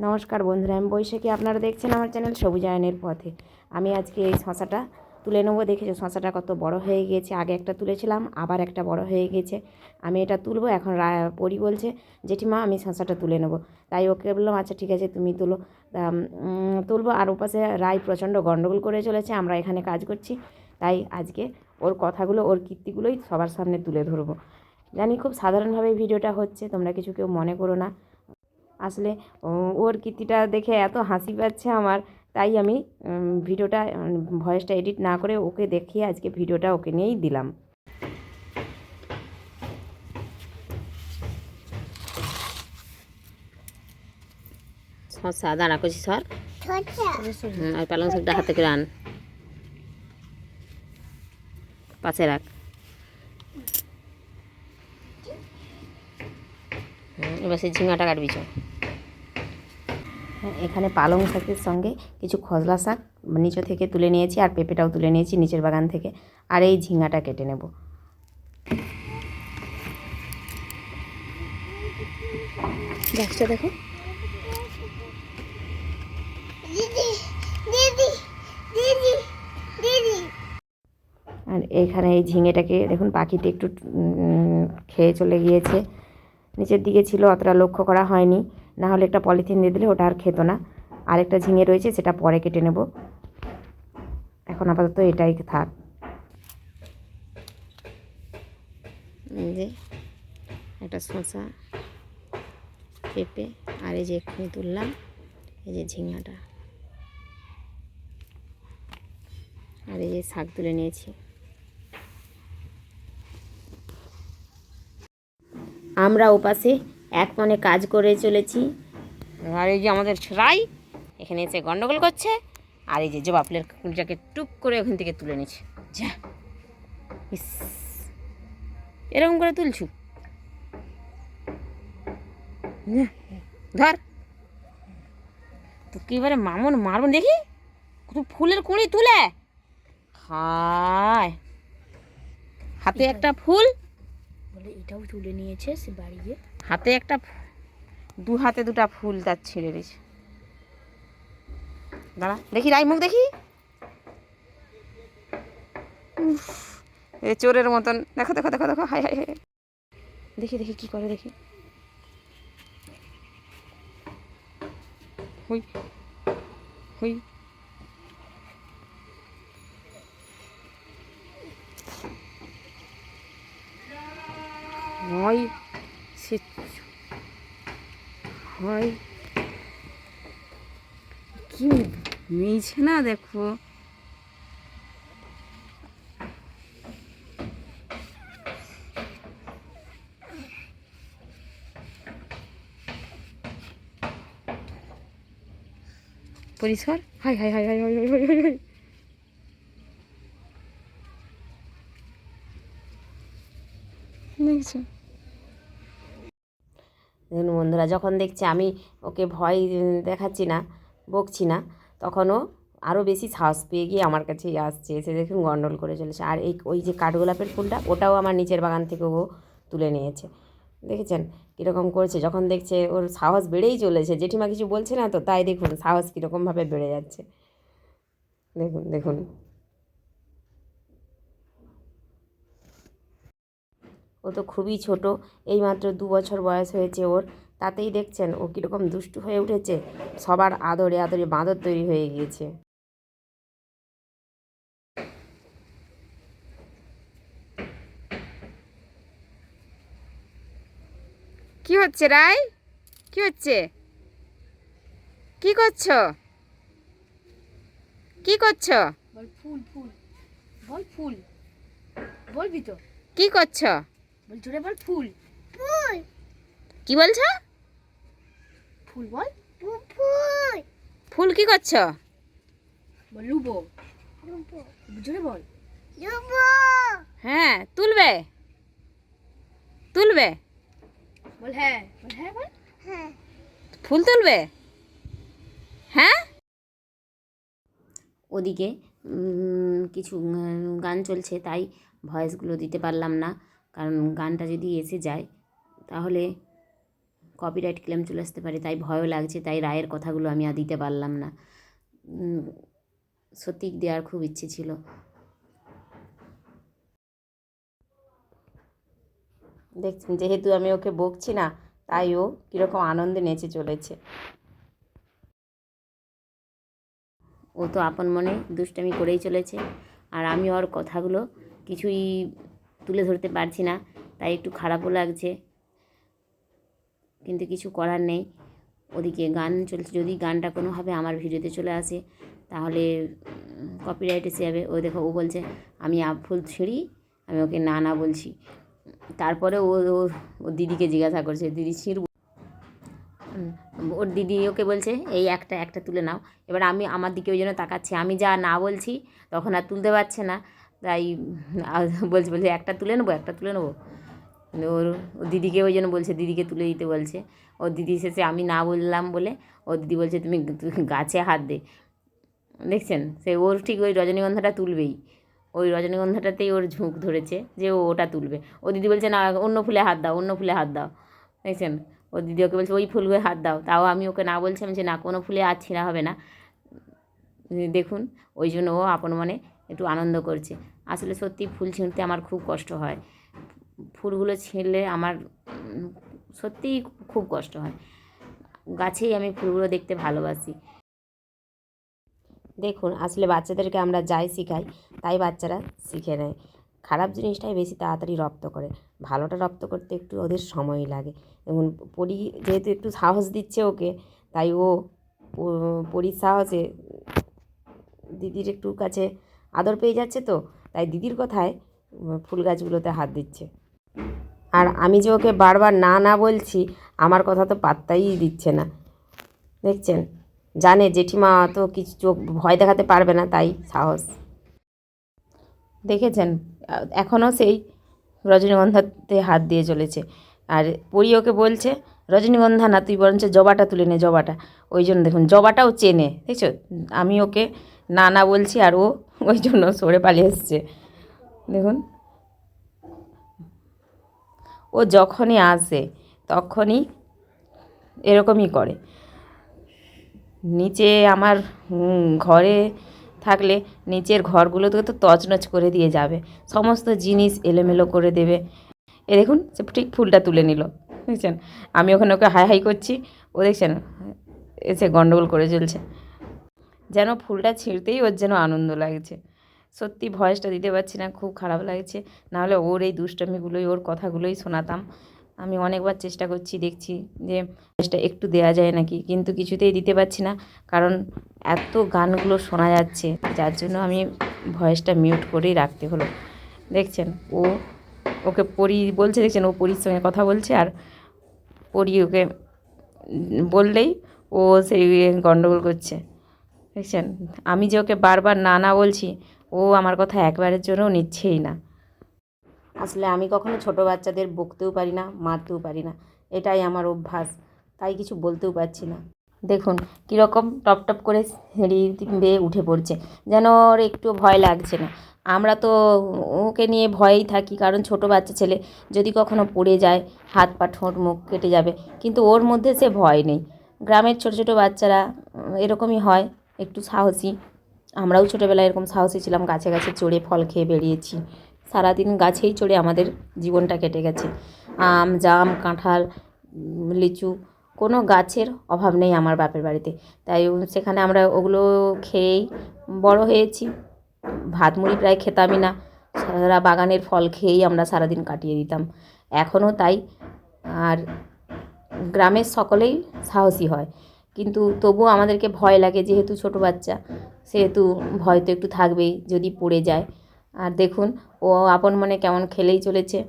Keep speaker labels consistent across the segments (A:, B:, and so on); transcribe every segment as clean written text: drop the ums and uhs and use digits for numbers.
A: নমস্কার বন্ধুরা, আমি বৈশাখী। আপনারা দেখছেন আমার চ্যানেল সবুজায়নের পথে। আমি আজকে এই শশাটা তুলে নেবো। দেখেছো শশাটা কত বড় হয়ে গিয়েছে। আগে একটা তুলেছিলাম, আবার একটা বড় হয়ে গেছে। আমি এটা তুলবো এখন। পরি বলছে জেঠিমা আমি শশাটা তুলে নেবো। তাই ওকে বললাম আচ্ছা ঠিক আছে তুমি তুলো। তুলবো। আর ওপাশে রায় প্রচণ্ড গণ্ডগোল করে চলেছে, আমরা এখানে কাজ করছি। তাই আজকে ওর কথাগুলো, ওর কীর্তিগুলোই সবার সামনে তুলে ধরবো। জানি খুব সাধারণভাবে ভিডিওটা হচ্ছে, তোমরা কিছু কেউ মনে করো না। আসলে ওর কীর্তিটা দেখে এত হাসি পাচ্ছে আমার, তাই আমি ভিডিওটা ভয়েসটা এডিট না করে ওকে দেখিয়ে আজকে ভিডিওটা ওকে নিয়েই দিলাম। শসা দাঁড়া করছি সর, আর পালং শাকটা হাতে করে আন, পাশে রাখ। এবার সেই ঝিঙাটা কাটবি চল। এখানে পালং শাকের সঙ্গে কিছু খসলা শাক নিচে থেকে তুলে নিয়েছি, আর পেঁপেটাও তুলে নিয়েছি নিচের বাগান থেকে। আর এই ঝিঙাটা কেটে নেব। গাছটা দেখো, আর এইখানে এই ঝিঙেটাকে দেখুন পাখিতে একটু খেয়ে চলে গিয়েছে। নিচের দিকে ছিল, অতটা লক্ষ্য করা হয়নি, না হলে একটা পলিথিন দিয়ে দিলে ওটা আর খেত না। আরেকটা ঝিঙে রয়েছে, সেটা পরে কেটে নেব। এখন আপাতত এটাই থাক। এই যে একটা শসা, পেঁপে, আর এই যে এক্ষুনি তুললাম এই যে ঝিঙাটা, আর এই যে শাক তুলে নিয়েছি। আমরা ওপাশে এক মনে কাজ করে চলেছি। আর এই যে আমাদের রাই এখানে এসে গন্ডগোল করছে, আর এই যে জবা ফুলের কুলটাকে টুক করে ওখান থেকে তুলে নিচ্ছে। যা ইস, এরকম করে তুলছু, ধর তো কিবারে মামন মারবো দেখি। তুই ফুলের কুঁড়ি তুলে হায়, হাতে একটা ফুল
B: বলে এটাও তুলে নিয়েছে সে বাড়ি গিয়ে।
A: হাতে একটা, দু হাতে দুটা ফুল তার ছেড়ে দিয়েছে। দাঁড়া দেখি রাই মুখ দেখি। এ চোরের মতন, দেখো দেখো দেখো দেখো, হাই হাই হাই, দেখি দেখি কি করে দেখি। হুই হুই, হয় সে হয় কি মিলছে না দেখো। পরিষ্কার, high high high high high high high high, দেখছো। দেখুন বন্ধুরা, যখন দেখছে আমি ওকে ভয় দেখাচ্ছি না, বকছি না, তখনও আরও বেশি সাহস পেয়ে গিয়ে আমার কাছেই আসছে, এসে দেখুন গন্ডল করে চলেছে। আর এই ওই যে কাঠগোলাপের ফুলটা, ওটাও আমার নিচের বাগান থেকে ও তুলে নিয়েছে। দেখেছেন কীরকম করছে, যখন দেখছে ওর সাহস বেড়েই চলেছে। জেঠিমা কিছু বলছে না তো, তাই দেখুন সাহস কীরকমভাবে বেড়ে যাচ্ছে। দেখুন দেখুন, ও তো খুবই ছোট, এইমাত্র 2 বছর বয়স হয়েছে ওর। তাতেই দেখছেন ও কীরকম দুষ্টু হয়ে উঠেছে, সবার আদরে আদরে বাঁদর তৈরি হয়ে গিয়েছে। কি হচ্ছে রাই, কি হচ্ছে, কি করছো, কি করছো?
B: বল ফুল ফুল, বল ফুল, বলবি তো
A: কি করছো?
B: বল জোরে বল ফুল ফুল,
A: কি বলছো?
B: ফুল বল
A: ফুল, ফুল কি করছো?
B: বল লুবো, লুবো জোরে বল,
A: লুবো। হ্যাঁ তুলবে, তুলবে,
B: বল হ্যাঁ, বল হ্যাঁ, বল
A: হ্যাঁ, ফুল তুলবে, হ্যাঁ। ওদিকে কিছু গান চলছে, তাই ভয়েসগুলো দিতে পারলাম না, কারণ গানটা যদি এসে যায় তাহলে কপিরাইট ক্লেম চলে আসতে পারে, তাই ভয়ও লাগছে, তাই রায়ের কথাগুলো আমি আর দিতে পারলাম না। সত্যি দেওয়ার খুব ইচ্ছে ছিল। দেখছেন, যেহেতু আমি ওকে বকছি না, তাই ও কীরকম আনন্দে নেচে চলেছে। ও তো আপন মনে দুষ্টামি করেই চলেছে, আর আমি ওর কথাগুলো কিছুই তুলে ধরতে পারছি না, তাই একটু খারাপও লাগছে, কিন্তু কিছু করার নেই। ওদিকে গান চলছে, যদি গানটা কোনোভাবে আমার ভিডিওতে চলে আসে তাহলে কপিরাইট এসে যাবে। ও দেখো, ও বলছে আমি ফুল ছিঁড়ি, আমি ওকে না না বলছি। তারপরে ও ওর দিদিকে জিজ্ঞাসা করছে, দিদি ছিঁড়ব? ওর দিদি ওকে বলছে এই একটা একটা তুলে নাও। এবার আমি আমার দিকে ওই জন্য তাকাচ্ছি, আমি যা না বলছি তখন আর তুলতে পারছে না, তাই বলছে একটা তুলে নেবো, একটা তুলে নেবো। ওর দিদিকে ওই জন্য বলছে, দিদিকে তুলে দিতে বলছে। ওর দিদি শেষে আমি না বললাম বলে ওর দিদি বলছে তুমি গাছে হাত দে। দেখছেন, সে ওর ঠিক ওই রজনীগন্ধাটা তুলবেই, ওই রজনীগন্ধাটাতেই ওর ঝোঁক ধরেছে যে ও ওটা তুলবে। ও দিদি বলছে না, অন্য ফুলে হাত দাও, অন্য ফুলে হাত দাও। দেখছেন, ও দিদি ওকে বলছে ওই ফুলগুলো হাত দাও, তাও আমি ওকে না বলছি, আমি যে না, কোনো ফুলে আর ছিঁড়া হবে না। দেখুন, ওই জন্য ও আপন মনে একটু আনন্দ করছে। আসলে সত্যি ফুল ছিঁড়তে আমার খুব কষ্ট হয়, ফুলগুলো ছিঁড়লে আমার সত্যিই খুব কষ্ট হয়। গাছেই আমি ফুলগুলো দেখতে ভালোবাসি। দেখুন, আসলে বাচ্চাদেরকে আমরা যাই শেখাই তাই বাচ্চারা শিখে নেয়। খারাপ জিনিসটাই বেশি তাড়াতাড়ি রপ্ত করে, ভালোটা রপ্ত করতে একটু ওদের সময় লাগে। এবং পরি যেহেতু একটু সাহস দিচ্ছে ওকে, তাই ও পরির সাহসে দিদির একটু কাছে আদর পেয়ে যাচ্ছে, তো তাই দিদির কথায় ফুল গাছগুলোতে হাত দিচ্ছে। আর আমি যে ওকে বারবার না না বলছি, আমার কথা তো পাত্তাই দিচ্ছে না। দেখছেন, জানে জেঠিমা তো কিছু চোখ ভয় দেখাতে পারবে না, তাই সাহস। দেখেছেন, এখনও সেই রজনীগন্ধাতে হাত দিয়ে চলেছে। আর পরি ওকে বলছে রজনীগন্ধা না, তুই বরঞ্চ জবাটা তুলে নে, জবাটা। ওই জন্য দেখুন, জবাটাও চেনে, দেখছো, আমি ওকে না না বলছি আর ও ওই জন্য সরে পালিয়ে এসছে। দেখুন, ও যখনই আসে তখনই এরকমই করে। নিচে আমার ঘরে থাকলে নিচের ঘরগুলোতে তো তছনছ করে দিয়ে যাবে, সমস্ত জিনিস এলোমেলো করে দেবে। এ দেখুন, সে ঠিক ফুলটা তুলে নিল, দেখছেন। আমি ওখানে ওকে হাই হাই করছি, ও দেখছেন এসে গন্ডগোল করে চলছে, যেন ফুলটা ছিঁড়তেই ওর যেন আনন্দ লাগছে। সত্যি ভয়েসটা দিতে পারছি না, খুব খারাপ লাগছে, নাহলে ওর এই দুষ্টামিগুলোই, ওর কথাগুলোই শোনাতাম। আমি অনেকবার চেষ্টা করছি, দেখছি যে ভয়েসটা একটু দেওয়া যায় নাকি, কিন্তু কিছুতেই দিতে পারছি না, কারণ এত গানগুলো শোনা যাচ্ছে, যার জন্য আমি ভয়েসটা মিউট করেই রাখতে হলো। দেখছেন, ওকে পরি বলছে, দেখছেন ও পরির সঙ্গে কথা বলছে, আর পরি ওকে বললেই ও সেই গন্ডগোল করছে। দেখছেন, আমি যে ওকে বারবার না না বলছি, ও আমার কথা একবারের জন্যও নিচ্ছেই না। আসলে আমি কখনো ছোটো বাচ্চাদের বকতেও পারি না, মারতেও পারি না, এটাই আমার অভ্যাস, তাই কিছু বলতেও পারছি না। দেখুন কীরকম টপ টপ করে সিঁড়ি বেয়ে উঠে পড়ছে, যেন ওর একটু ভয় লাগছে না। আমরা তো ওকে নিয়ে ভয়েই থাকি, কারণ ছোটো বাচ্চা ছেলে, যদি কখনো পড়ে যায় হাত পা ঠোঁট মুখ কেটে যাবে, কিন্তু ওর মধ্যে সে ভয় নেই। গ্রামের ছোটো ছোটো বাচ্চারা এরকমই হয়, একটু সাহসী। আমরাও ছোটোবেলায় এরকম সাহসী ছিলাম, গাছে গাছে চড়ে ফল খেয়ে বেরিয়েছি, সারাদিন গাছেই চড়ে আমাদের জীবনটা কেটে গেছে। আম জাম কাঁঠাল লিচু, কোনো গাছের অভাব নেই আমার বাপের বাড়িতে, তাই সেখানে আমরা ওগুলো খেয়েই বড় হয়েছি। ভাত মুড়ি প্রায় খেতামই না, সারা বাগানের ফল খেয়েই আমরা সারাদিন কাটিয়ে দিতাম, এখনও তাই। আর গ্রামের সকলেই সাহসী হয়, কিন্তু তবুও আমাদেরকে ভয় লাগে, যেহেতু ছোটো বাচ্চা, সেহেতু ভয় তো একটু থাকবেই যদি পড়ে যায়। আর দেখুন, ও আপন মনে কেমন খেলেই চলেছে।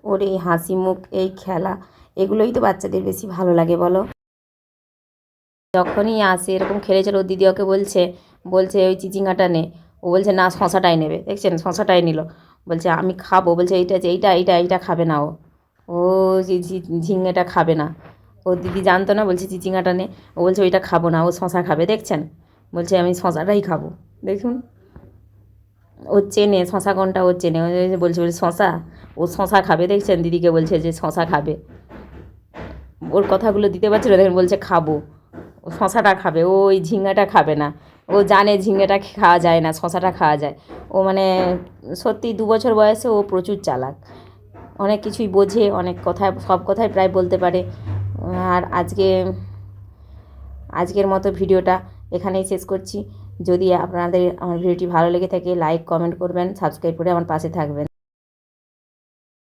A: ওর এই হাসি মুখ, এই খেলা, এগুলোই তো বাচ্চাদের বেশি ভালো লাগে, বলো। যখনই আসে এরকম খেলে চলো, ওর দিদি ওকে বলছে বলছে ওই চিচিঙ্গাটা নে, ও বলছে না, শশাটাই নেবে। দেখছেন, শশাটাই নিল, বলছে আমি খাবো, বলছে এইটা এইটা এইটা এইটা খাবে না, ও ঝিঙেটা খাবে না। ওর দিদি জানতো না, বলছে চিচিঙ্গাটা নে, ও বলছে ওইটা খাবো না, ও শশা খাবে। দেখছেন, বলছে আমি শশাটাই খাবো। দেখুন, ও চেনে শশা কোনটা, ও চেনে, বলছে শশা, ও শশা খাবে। দেখছেন, দিদিকে বলছে যে শশা খাবে, ওর কথাগুলো দিতে পারছিল, দেখেন বলছে খাবো, ও শশাটা খাবে, ও ওই ঝিঙ্গাটা খাবে না। ও জানে ঝিঙ্গাটা খাওয়া যায় না, শশাটা খাওয়া যায়। ও মানে সত্যি 2 বছর বয়সে ও প্রচুর চালাক, অনেক কিছুই বোঝে, অনেক কথা, সব কথাই প্রায় বলতে পারে। আর আজকের মতো ভিডিওটা এখানেই শেষ করছি। যদি আপনাদের আমার ভিডিওটি ভালো লেগে থাকে, লাইক কমেন্ট করবেন, সাবস্ক্রাইব করে আমার পাশে থাকবেন।